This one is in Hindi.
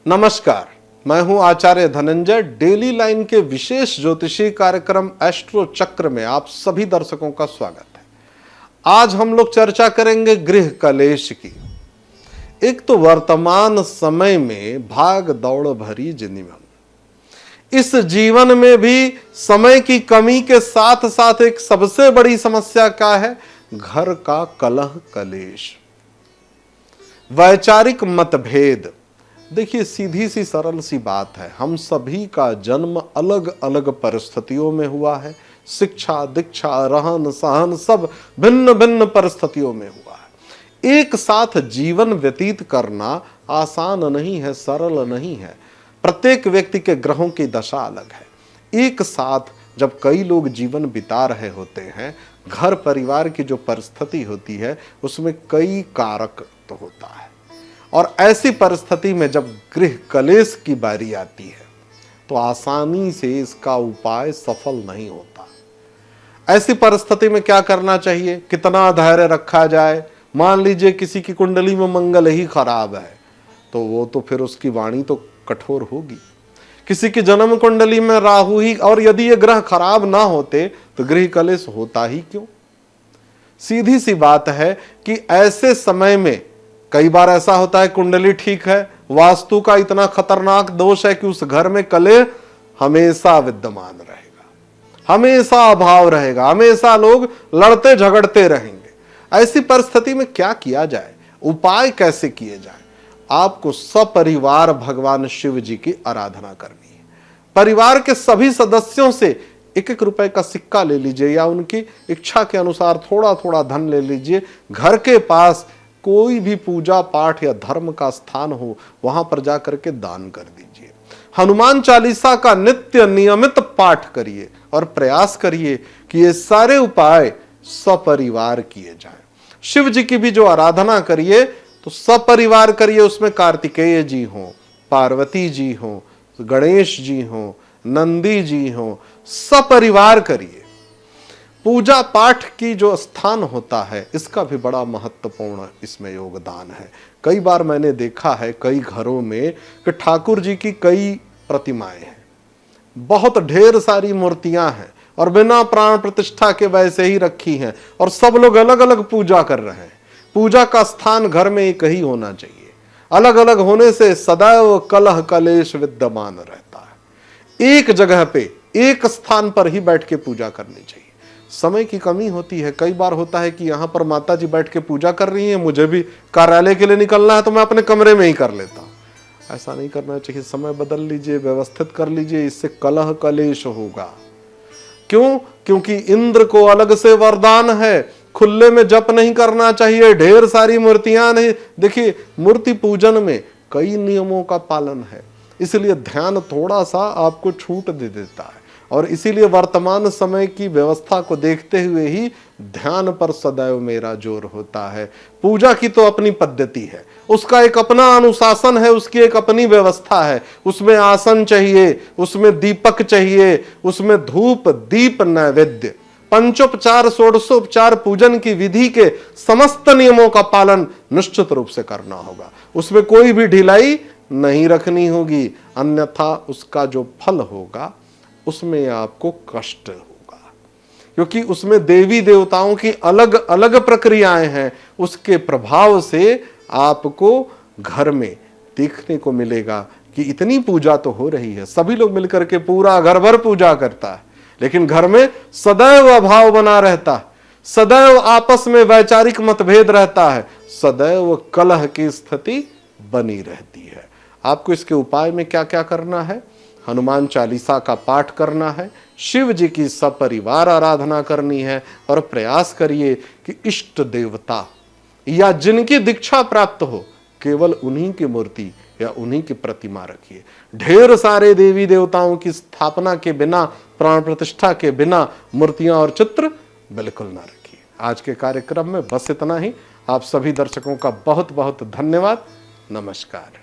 नमस्कार, मैं हूं आचार्य धनंजय। डेली लाइन के विशेष ज्योतिषी कार्यक्रम एस्ट्रो चक्र में आप सभी दर्शकों का स्वागत है। आज हम लोग चर्चा करेंगे गृह कलेश की। एक तो वर्तमान समय में भाग दौड़ भरी जीवन, इस जीवन में भी समय की कमी के साथ साथ एक सबसे बड़ी समस्या क्या है? घर का कलह कलेश, वैचारिक मतभेद। देखिए, सीधी सी सरल सी बात है, हम सभी का जन्म अलग अलग परिस्थितियों में हुआ है। शिक्षा, दीक्षा, रहन सहन सब भिन्न भिन्न परिस्थितियों में हुआ है। एक साथ जीवन व्यतीत करना आसान नहीं है, सरल नहीं है। प्रत्येक व्यक्ति के ग्रहों की दशा अलग है। एक साथ जब कई लोग जीवन बिता रहे होते हैं, घर परिवार की जो परिस्थिति होती है उसमें कई कारक तो होता है, और ऐसी परिस्थिति में जब गृह कलेश की बारी आती है तो आसानी से इसका उपाय सफल नहीं होता। ऐसी परिस्थिति में क्या करना चाहिए? कितना धैर्य रखा जाए? मान लीजिए किसी की कुंडली में मंगल ही खराब है तो वो तो फिर उसकी वाणी तो कठोर होगी। किसी की जन्म कुंडली में राहु ही, और यदि ये ग्रह खराब ना होते तो गृह कलेश होता ही क्यों? सीधी सी बात है कि ऐसे समय में कई बार ऐसा होता है कुंडली ठीक है, वास्तु का इतना खतरनाक दोष है कि उस घर में कलह हमेशा विद्यमान रहेगा, हमेशा अभाव रहेगा, हमेशा लोग लड़ते झगड़ते रहेंगे। ऐसी परिस्थिति में क्या किया जाए? उपाय कैसे किए जाए? आपको सपरिवार भगवान शिव जी की आराधना करनी है। परिवार के सभी सदस्यों से एक एक रुपए का सिक्का ले लीजिए, या उनकी इच्छा के अनुसार थोड़ा थोड़ा धन ले लीजिए। घर के पास कोई भी पूजा पाठ या धर्म का स्थान हो वहां पर जाकर के दान कर दीजिए। हनुमान चालीसा का नित्य नियमित पाठ करिए और प्रयास करिए कि ये सारे उपाय सपरिवार किए जाएं। शिव जी की भी जो आराधना करिए तो सपरिवार करिए। उसमें कार्तिकेय जी हों, पार्वती जी हों, गणेश जी हों, नंदी जी हों, सपरिवार करिए। पूजा पाठ की जो स्थान होता है इसका भी बड़ा महत्वपूर्ण इसमें योगदान है। कई बार मैंने देखा है कई घरों में कि ठाकुर जी की कई प्रतिमाएं हैं, बहुत ढेर सारी मूर्तियां हैं और बिना प्राण प्रतिष्ठा के वैसे ही रखी हैं, और सब लोग अलग अलग पूजा कर रहे हैं। पूजा का स्थान घर में एक ही होना चाहिए। अलग अलग होने से सदैव कलह कलेश विद्यमान रहता है। एक जगह पे एक स्थान पर ही बैठ के पूजा करनी चाहिए। समय की कमी होती है। कई बार होता है कि यहाँ पर माता जी बैठ के पूजा कर रही हैं, मुझे भी कार्यालय के लिए निकलना है तो मैं अपने कमरे में ही कर लेता हूं। ऐसा नहीं करना चाहिए। समय बदल लीजिए, व्यवस्थित कर लीजिए, इससे कलह कलेश होगा। क्यों? क्योंकि इंद्र को अलग से वरदान है, खुले में जप नहीं करना चाहिए, ढेर सारी मूर्तियां नहीं। देखिए, मूर्ति पूजन में कई नियमों का पालन है, इसलिए ध्यान थोड़ा सा आपको छूट दे देता है। और इसीलिए वर्तमान समय की व्यवस्था को देखते हुए ही ध्यान पर सदैव मेरा जोर होता है। पूजा की तो अपनी पद्धति है, उसका एक अपना अनुशासन है, उसकी एक अपनी व्यवस्था है। उसमें आसन चाहिए, उसमें दीपक चाहिए, उसमें धूप दीप नैवेद्य, पंचोपचार षोडशोपचार पूजन की विधि के समस्त नियमों का पालन निश्चित रूप से करना होगा। उसमें कोई भी ढिलाई नहीं रखनी होगी, अन्यथा उसका जो फल होगा उसमें आपको कष्ट होगा, क्योंकि उसमें देवी देवताओं की अलग अलग प्रक्रियाएं हैं। उसके प्रभाव से आपको घर में देखने को मिलेगा कि इतनी पूजा तो हो रही है, सभी लोग मिलकर के पूरा घर भर पूजा करता है, लेकिन घर में सदैव अभाव बना रहता है, सदैव आपस में वैचारिक मतभेद रहता है, सदैव कलह की स्थिति बनी रहती है। आपको इसके उपाय में क्या क्या करना है? हनुमान चालीसा का पाठ करना है, शिव जी की सपरिवार आराधना करनी है, और प्रयास करिए कि इष्ट देवता या जिनकी दीक्षा प्राप्त हो केवल उन्हीं की मूर्ति या उन्हीं की प्रतिमा रखिए। ढेर सारे देवी देवताओं की स्थापना के बिना, प्राण प्रतिष्ठा के बिना मूर्तियां और चित्र बिल्कुल ना रखिए। आज के कार्यक्रम में बस इतना ही। आप सभी दर्शकों का बहुत बहुत धन्यवाद। नमस्कार।